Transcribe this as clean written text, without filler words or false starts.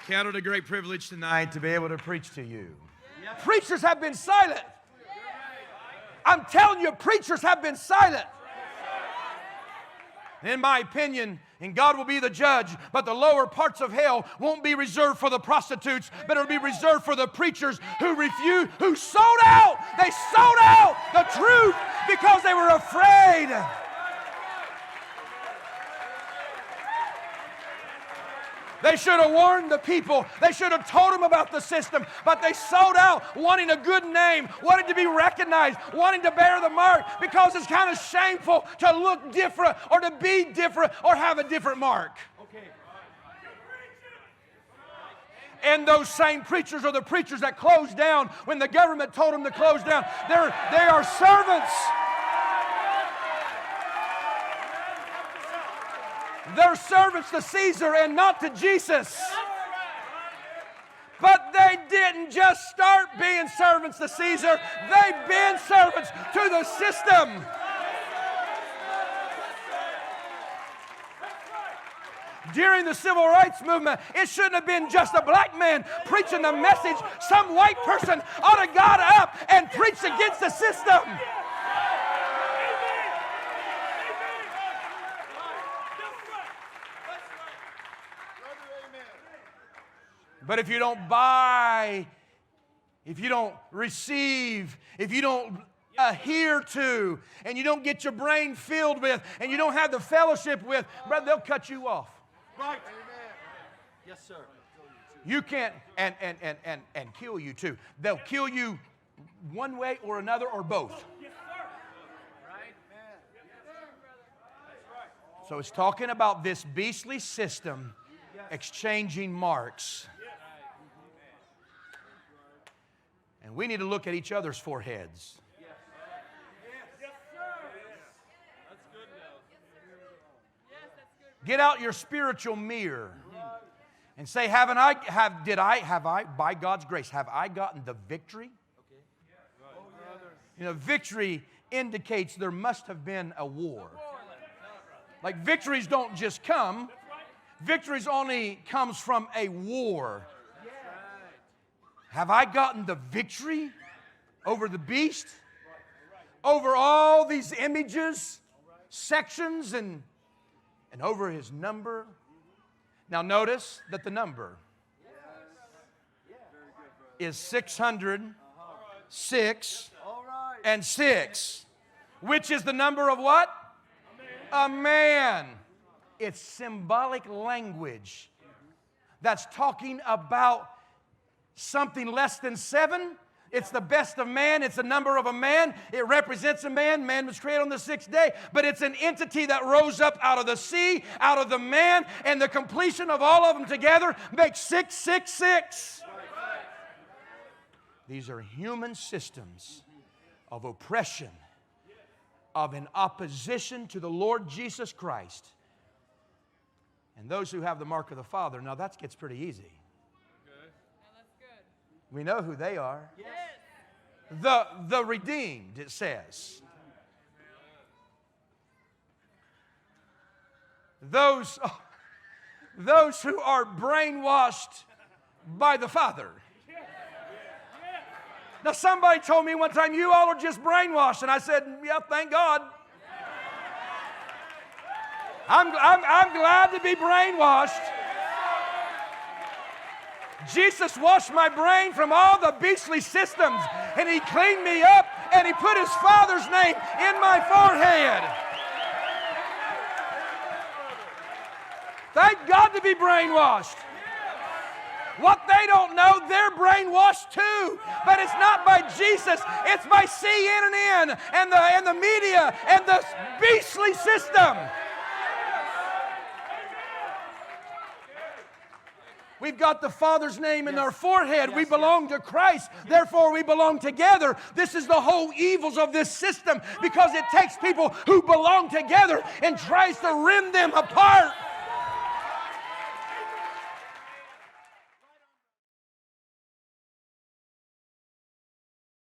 Count it a great privilege tonight to be able to preach to you. Preachers have been silent. I'm telling you, preachers have been silent. In my opinion, and God will be the judge, but the lower parts of hell won't be reserved for the prostitutes, but it'll be reserved for the preachers who refuse, who sold out. They sold out the truth because they were afraid. They should have warned the people. They should have told them about the system. But they sold out wanting a good name, wanting to be recognized, wanting to bear the mark because it's kind of shameful to look different or to be different or have a different mark. Okay. And those same preachers are the preachers that closed down when the government told them to close down. They are servants. They're servants to Caesar and not to Jesus. But they didn't just start being servants to Caesar. They've been servants to the system. During the civil rights movement, it shouldn't have been just a black man preaching the message. Some white person ought to have got up and preached against the system. But if you don't buy, if you don't receive, if you don't adhere to, and you don't get your brain filled with, and you don't have the fellowship with, brother, they'll cut you off. Right. Yes, sir. You can't, and kill you too. They'll kill you one way or another or both. Yes, sir. Right. So it's talking about this beastly system exchanging marks. And we need to look at each other's foreheads. Yes, sir. That's good now. Get out your spiritual mirror and say, by God's grace, have I gotten the victory? You know, victory indicates there must have been a war. Like victories don't just come. Victories only comes from a war. Have I gotten the victory over the beast? Over all these images, sections, and over his number? Now notice that the number is 606 and 6, which is the number of what? A man. It's symbolic language that's talking about something less than 7. It's the best of man. It's the number of a man. It represents a man. Man was created on the 6th day. But it's an entity that rose up out of the sea, out of the man, and the completion of all of them together makes 666. These are human systems of oppression, of an opposition to the Lord Jesus Christ. And those who have the mark of the Father, now that gets pretty easy. We know who they are. Yes. The redeemed, it says. Those who are brainwashed by the Father. Now somebody told me one time, you all are just brainwashed. And I said, yeah, thank God. I'm glad to be brainwashed. Jesus washed my brain from all the beastly systems, and He cleaned me up, and He put His Father's name in my forehead. Thank God to be brainwashed. What they don't know, they're brainwashed too. But it's not by Jesus, it's by CNN and the media and the beastly system. We've got the Father's name in our forehead. We belong to Christ. Therefore, we belong together. This is the whole evils of this system because it takes people who belong together and tries to rend them apart.